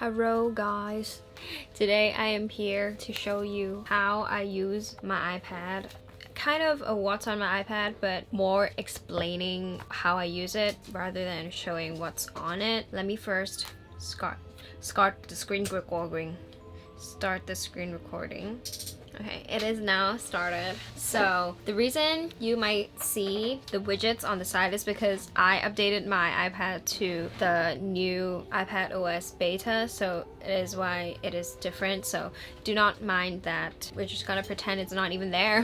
Hello guys, today I am here to show you how I use my iPad. Kind of a what's on my iPad, but more explaining how I use it rather than showing what's on it. Let me first start the screen recording. Okay, it is now started. So the reason you might see the widgets on the side is because I updated my iPad to the new ipadOS beta, so it is why it is different. So do not mind that. We're just gonna pretend it's not even there.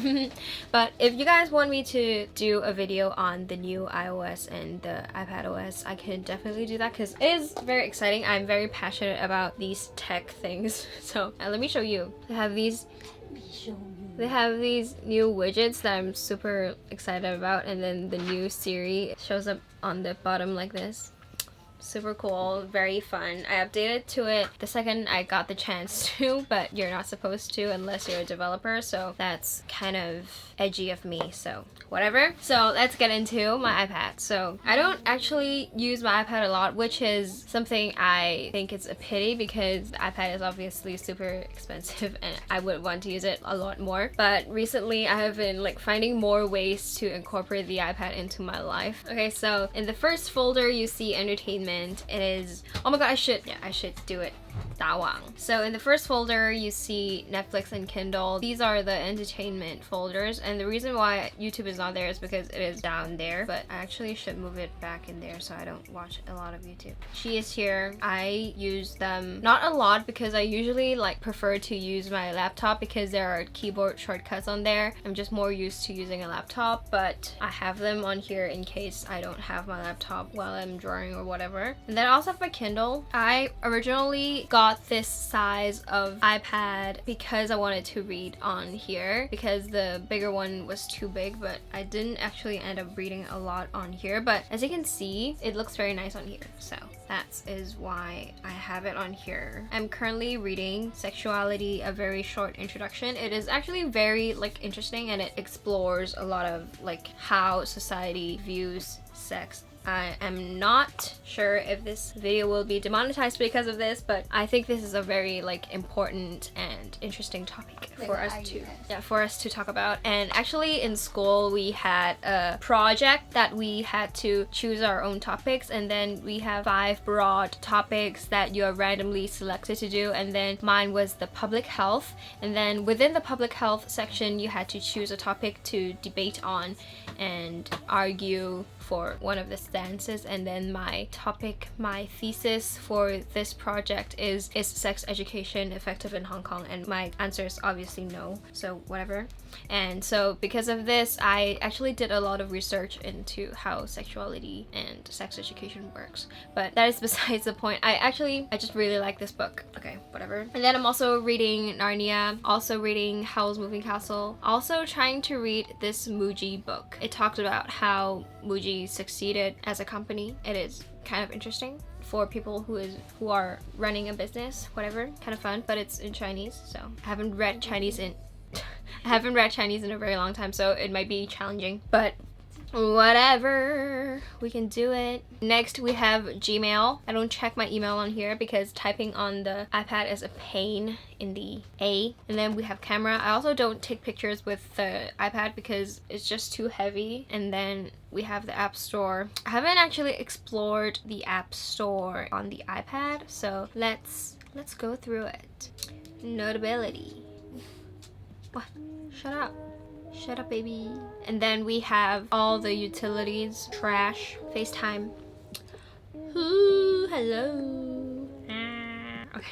But if you guys want me to do a video on the new iOS and the ipadOS, I can definitely do that because it is very exciting. I'm very passionate about these tech things. So let me show you. They have these new widgets that I'm super excited about, and then the new Siri shows up on the bottom like this. Super cool, very fun. I updated to it the second I got the chance to, but you're not supposed to unless you're a developer, so that's kind of edgy of me, so whatever. So let's get into my iPad. So I don't actually use my iPad a lot, which is something I think is a pity because the iPad is obviously super expensive and I would want to use it a lot more. But recently I have been like finding more ways to incorporate the iPad into my life. Okay, so in the first folder you see entertainment. It is, oh my god, I should do it. So in the first folder you see Netflix and Kindle. These are the entertainment folders, and the reason why YouTube is not there is because it is down there, but I actually should move it back in there so I don't watch a lot of YouTube. She is here. I use them not a lot because I usually like prefer to use my laptop because there are keyboard shortcuts on there. I'm just more used to using a laptop, but I have them on here in case I don't have my laptop while I'm drawing or whatever. And then I also have my Kindle. I originally got this size of iPad because I wanted to read on here because the bigger one was too big, but I didn't actually end up reading a lot on here. But as you can see, it looks very nice on here, so that is why I have it on here. I'm currently reading Sexuality, a very short introduction. It is actually very like interesting, and it explores a lot of like how society views sex. I am not sure if this video will be demonetized because of this, but I think this is a very like important and interesting topic for us to talk about. And actually in school we had a project that we had to choose our own topics, and then we have 5 broad topics that you are randomly selected to do, and then mine was the public health, and then within the public health section you had to choose a topic to debate on and argue for one of the stances. And then my thesis for this project is sex education effective in Hong Kong, and my answer is obviously no, so whatever. And so because of this, I actually did a lot of research into how sexuality and sex education works, but that is besides the point. I just really like this book. Okay, whatever. And then I'm also reading Narnia, also reading Howl's Moving Castle, also trying to read this Muji book. It talks about how Muji succeeded as a company. It is kind of interesting for people who are running a business, whatever. Kind of fun, but it's in Chinese, so I haven't read Chinese in a very long time, so it might be challenging, but whatever, we can do it. Next we have Gmail. I don't check my email on here because typing on the iPad is a pain in the A. And then we have camera. I also don't take pictures with the iPad because it's just too heavy. And then we have the App Store. I haven't actually explored the App Store on the iPad, so let's go through it. Notability. What? Shut up, baby. And then we have all the utilities. Trash. FaceTime. Ooh, hello. Okay.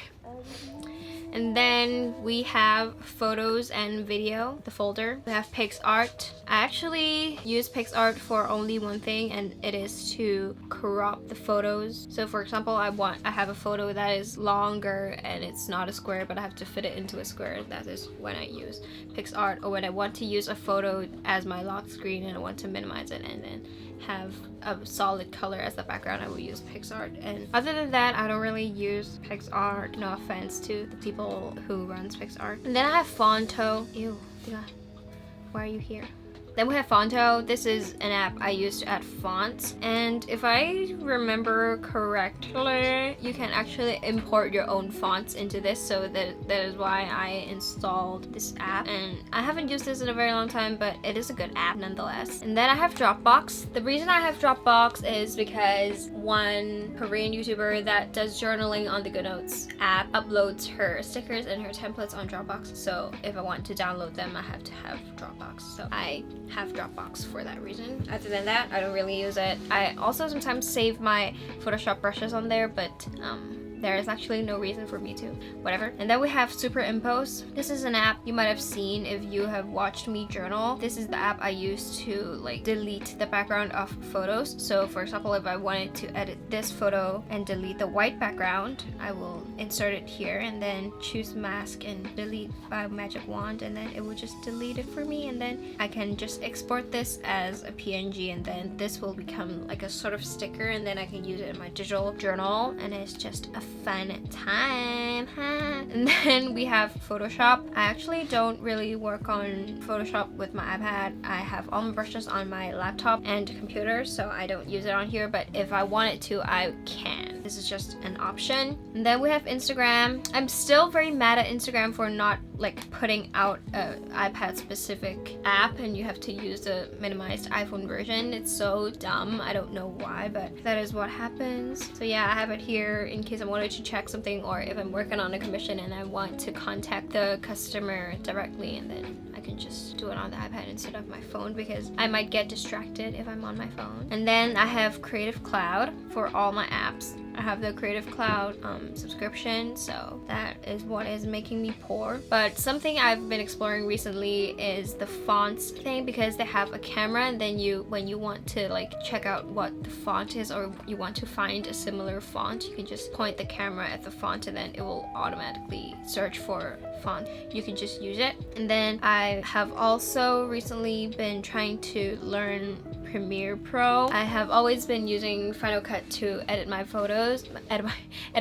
And then we have photos and video, the folder. We have PicsArt. I actually use PicsArt for only one thing, and it is to crop the photos. So for example, I have a photo that is longer and it's not a square, but I have to fit it into a square. That is when I use PicsArt, or when I want to use a photo as my lock screen and I want to minimize it and then have a solid color as the background, I will use PicsArt. And other than that, I don't really use PicsArt. No offense to the people who runs PicsArt. And then I have Fonto. Ew, why are you here? Then we have Fonto. This is an app I use to add fonts, and if I remember correctly, you can actually import your own fonts into this, so that is why I installed this app. And I haven't used this in a very long time, but it is a good app nonetheless. And then I have Dropbox. The reason I have Dropbox is because one Korean YouTuber that does journaling on the Goodnotes app uploads her stickers and her templates on Dropbox. So if I want to download them, I have to have Dropbox. So I have Dropbox for that reason. Other than that, I don't really use it. I also sometimes save my Photoshop brushes on there, but there is actually no reason for me to. Whatever. And then we have Superimpose. This is an app you might have seen if you have watched me journal. This is the app I use to like delete the background of photos. So for example, if I wanted to edit this photo and delete the white background, I will insert it here and then choose mask and delete by magic wand, and then it will just delete it for me, and then I can just export this as a PNG, and then this will become like a sort of sticker, and then I can use it in my digital journal, and it's just a fun time, huh? And then we have Photoshop. I actually don't really work on Photoshop with my iPad. I have all my brushes on my laptop and computer, so I don't use it on here, but if I wanted to, I can. This is just an option. And then we have Instagram. I'm still very mad at Instagram for not like putting out a iPad specific app, and you have to use the minimized iPhone version. It's so dumb. I don't know why, but that is what happens. So yeah, I have it here in case I wanted to check something, or if I'm working on a commission and I want to contact the customer directly, and then I can just do it on the iPad instead of my phone, because I might get distracted if I'm on my phone. And then I have Creative Cloud for all my apps. I have the Creative Cloud subscription, so that is what is making me poor. But something I've been exploring recently is the fonts thing, because they have a camera, and then when you want to like check out what the font is, or you want to find a similar font, you can just point the camera at the font and then it will automatically search for font. You can just use it. And then I have also recently been trying to learn Premiere Pro. I have always been using Final Cut to edit my photos, edit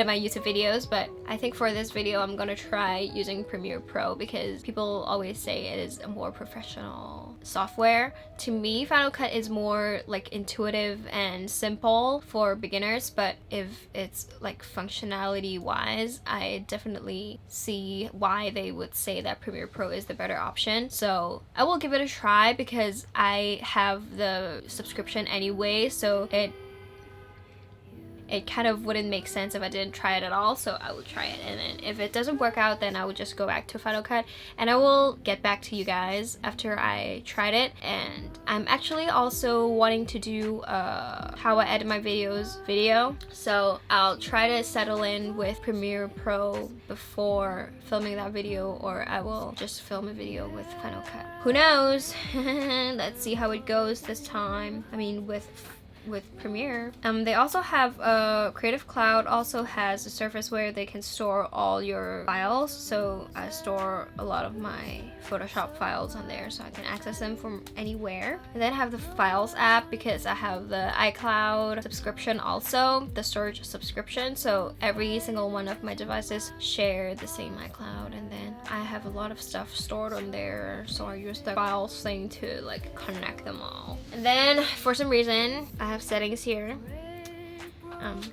my YouTube videos, but I think for this video I'm gonna try using Premiere Pro, because people always say it is a more professional software. To me, Final Cut is more like intuitive and simple for beginners, but if it's like functionality wise, I definitely see why they would say that Premiere Pro is the better option. So I will give it a try, because I have the subscription anyway, so it kind of wouldn't make sense if I didn't try it at all, so I will try it. And then if it doesn't work out, then I will just go back to Final Cut, and I will get back to you guys after I tried it. And I'm actually also wanting to do how I edit my videos video, so I'll try to settle in with Premiere Pro before filming that video, or I will just film a video with Final Cut. Who knows? Let's see how it goes this time. I mean, with Premiere. They also have Creative Cloud also has a surface where they can store all your files, so I store a lot of my Photoshop files on there, so I can access them from anywhere. And then I have the Files app, because I have the iCloud subscription, also the storage subscription, so every single one of my devices share the same iCloud, and then I have a lot of stuff stored on there, so I use the Files thing to like connect them all. And then for some reason I have settings here.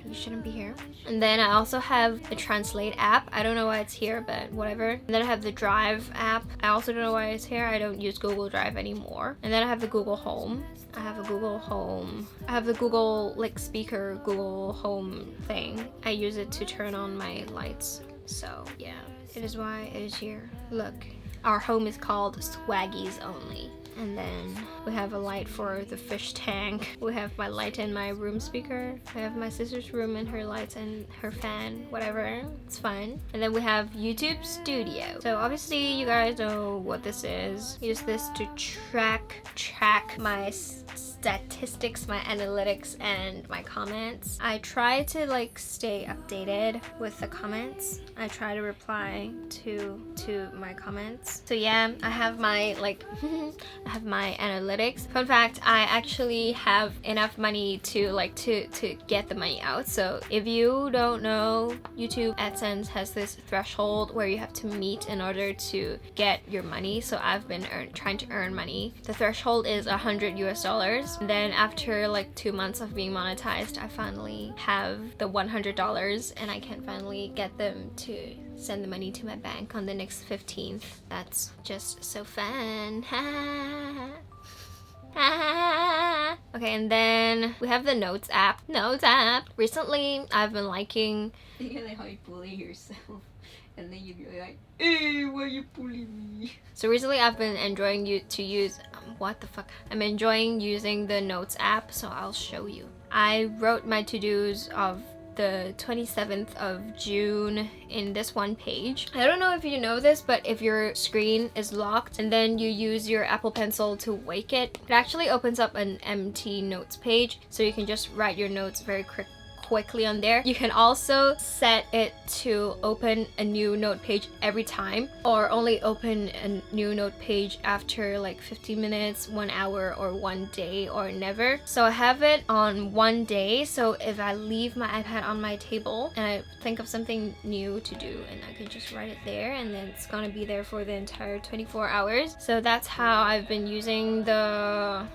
You shouldn't be here. And then I also have the Translate app. I don't know why it's here, but whatever. And then I have the Drive app. I also don't know why it's here. I don't use Google Drive anymore. And then I have the Google Home. I have a Google Home. I have the Google like speaker Google Home thing. I use it to turn on my lights. So yeah, it is why it is here. Look, our home is called Swaggies Only. And then we have a light for the fish tank. We have my light in my room speaker. I have my sister's room and her lights and her fan, whatever. It's fun. And then we have YouTube Studio. So obviously you guys know what this is. Use this to track my statistics, my analytics, and my comments. I try to like stay updated with the comments. I try to reply to my comments. So yeah, I have my like I have my analytics. Fun fact, I actually have enough money to like to get the money out. So if you don't know, YouTube AdSense has this threshold where you have to meet in order to get your money. So I've been trying to earn money. The threshold is $100 US. And then after like 2 months of being monetized, I finally have the $100 and I can finally get them to send the money to my bank on the next 15th. That's just so fun. Okay, and then we have the Notes app. Recently, I've been liking... You know how you bully yourself, and then you'd be like, hey, why you bully me? So recently, I've been enjoying what the fuck? I'm enjoying using the Notes app, so I'll show you. I wrote my to-dos of the 27th of June in this one page. I don't know if you know this, but if your screen is locked and then you use your Apple Pencil to wake it, it actually opens up an empty notes page, so you can just write your notes very quickly on there. You can also set it to open a new note page every time, or only open a new note page after like 15 minutes, 1 hour, or 1 day, or never. So I have it on 1 day, so if I leave my iPad on my table and I think of something new to do, and I can just write it there, and then it's gonna be there for the entire 24 hours. So that's how I've been using the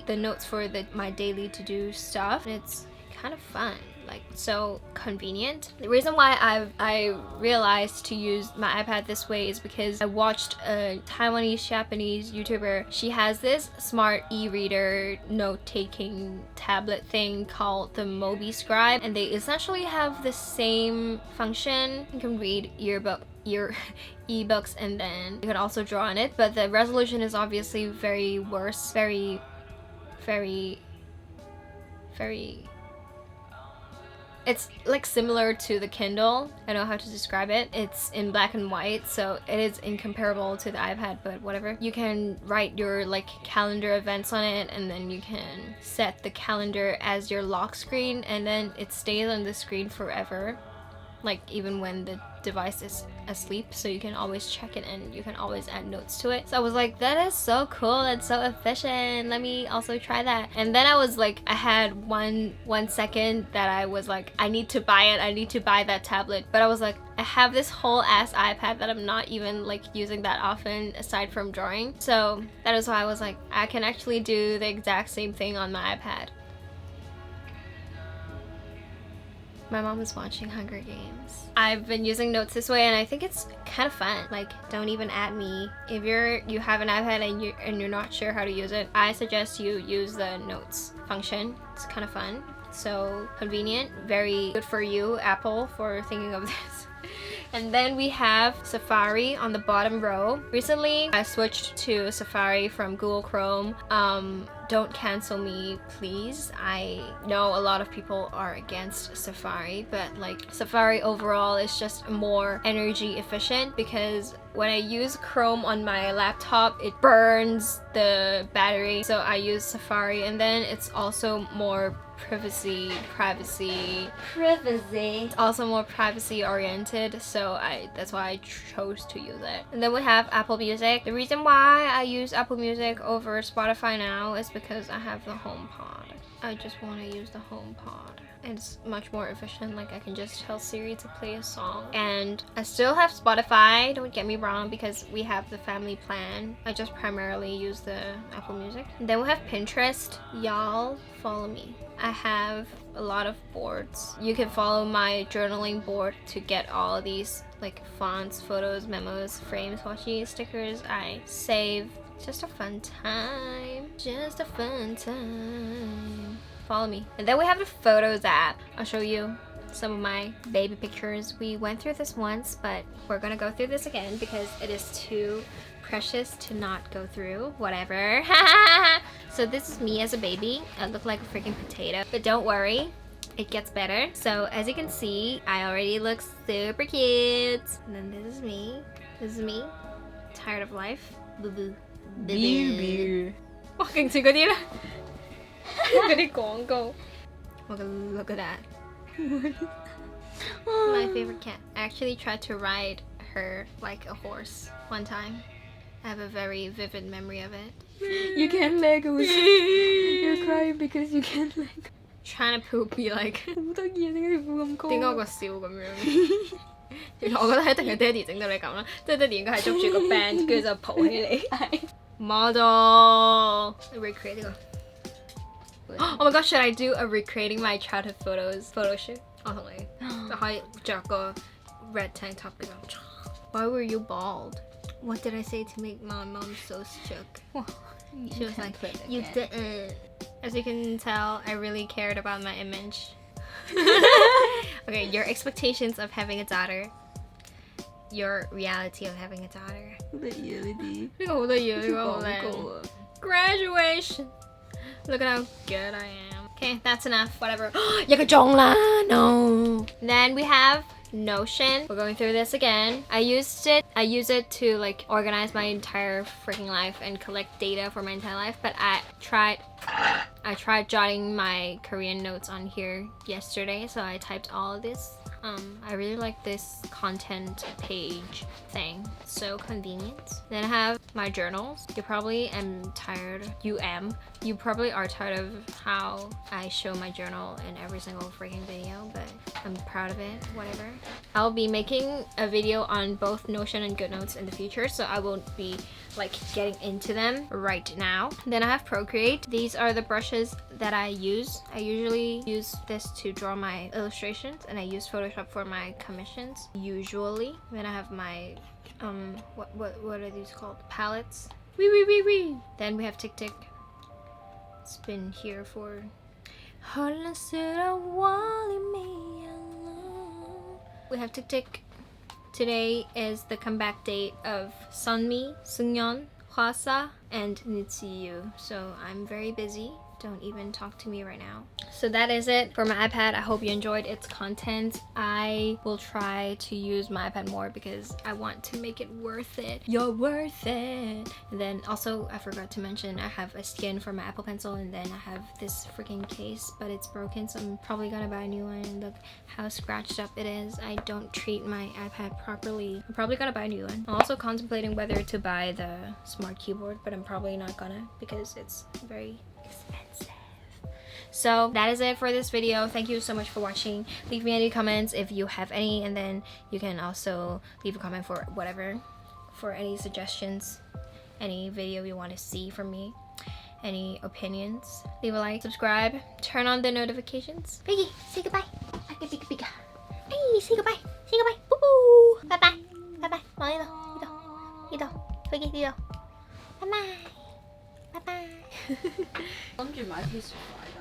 notes for my daily to-do stuff. And it's kind of fun, like so convenient. The reason why I realized to use my iPad this way is because I watched a Japanese YouTuber. She has this smart e-reader note-taking tablet thing called the Mobi Scribe, and they essentially have the same function. You can read ebooks, and then you can also draw on it, but the resolution is obviously very worse, very it's like similar to the Kindle. I know how to describe it. It's in black and white, so it is incomparable to the iPad, but whatever. You can write your like calendar events on it, and then you can set the calendar as your lock screen, and then it stays on the screen forever, like even when the device is asleep, so you can always check it and you can always add notes to it. So I was like, that is so cool, that's so efficient, let me also try that. And then I was like, I had one second that I was like, I need to buy it, I need to buy that tablet, but I was like, I have this whole ass iPad that I'm not even like using that often aside from drawing. So that is why I was like, I can actually do the exact same thing on my iPad. My mom is watching Hunger Games. I've been using notes this way, and I think it's kind of fun. Like, don't even at me. If you have an iPad and you're not sure how to use it, I suggest you use the notes function. It's kind of fun. So convenient. Very good for you, Apple, for thinking of this. And then we have Safari on the bottom row. Recently, I switched to Safari from Google Chrome. Don't cancel me, please. I know a lot of people are against Safari, but like Safari overall is just more energy efficient, because when I use Chrome on my laptop, it burns the battery. So I use Safari, and then it's also more privacy. It's also more privacy oriented, so that's why I chose to use it. And then we have Apple Music. The reason why I use Apple Music over Spotify now is because I have the HomePod. I just want to use the HomePod. It's much more efficient. Like, I can just tell Siri to play a song. And I still have Spotify, don't get me wrong, because we have the family plan. I just primarily use the Apple Music. And then we have Pinterest. Y'all follow me. I have a lot of boards. You can follow my journaling board to get all of these like fonts, photos, memos, frames, washi, stickers I save. Just a fun time. Just a fun time. Follow me. And then we have the Photos app. I'll show you some of my baby pictures. We went through this once, but we're gonna go through this again because it is too precious to not go through. Whatever. So this is me as a baby. I look like a freaking potato, but don't worry, it gets better. So as you can see, I already look super cute. And then this is me. Tired of life. Boo boo. Boo. Walking to good eater. Look at that. My favorite cat. I actually tried to ride her like a horse one time. I have a very vivid memory of it. You can't let go. You're crying because you can't let go. Trying to poop be like 好得意啊！點解你褲咁高？點解我個笑咁樣？其實我覺得一定係爹哋整到你咁啦，即係爹哋應該係捉住個 band， 跟住就抱起你。Model recreate 呢個。Oh my god, should I do a recreating my childhood photos photo shoot？我同你就可以着個 red tank top 咁樣。Why were you bald? What did I say to make my mom so shook? She was like, you didn't. As you can tell, I really cared about my image. Okay, your expectations of having a daughter. Your reality of having a daughter. 好得意啊呢啲。呢個好得意啊，呢個好廣告啊。Graduation. Look at how good I am. Okay, that's enough. Whatever. 一個鐘啦 No. Then we have Notion. We're going through this again. I use it to like organize my entire freaking life and collect data for my entire life, but I tried jotting my Korean notes on here yesterday, so I typed all of this. I really like this content page thing. So convenient. Then I have my journals. You probably are tired of how I show my journal in every single freaking video, but I'm proud of it, whatever. I'll be making a video on both Notion and GoodNotes in the future, so I won't be like getting into them right now. Then I have Procreate. These are the brushes that I use. I usually use this to draw my illustrations, and I use Photoshop for my commissions usually. Then I have my what are these called? Palettes. Wee. Then we have cintiq. It's been here for we have cintiq. Today is the comeback date of Sunmi, Seungyeon, Hwasa, and Nitsiyu. So I'm very busy. Don't even talk to me right now. So that is it for my iPad. I hope you enjoyed its content. I will try to use my iPad more because I want to make it worth it. You're worth it. And then also I forgot to mention I have a skin for my Apple Pencil, and then I have this freaking case, but it's broken, so I'm probably gonna buy a new one. Look how scratched up it is. I don't treat my iPad properly. I'm probably gonna buy a new one. I'm also contemplating whether to buy the smart keyboard, but I'm probably not gonna because it's very expensive. So that is it for this video. Thank you so much for watching. Leave me any comments if you have any, and then you can also leave a comment for whatever, for any suggestions, any video you want to see from me, any opinions. Leave a like, subscribe, turn on the notifications. Piggy, say goodbye. Piggy. Hey, say goodbye. Say goodbye. Boo. Bye bye. Bye bye. Dito. Piggy, dito. Bye bye. Bye bye. 諗住買 PS5 㗎。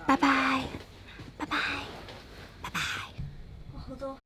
拜拜，拜拜，拜拜。好多。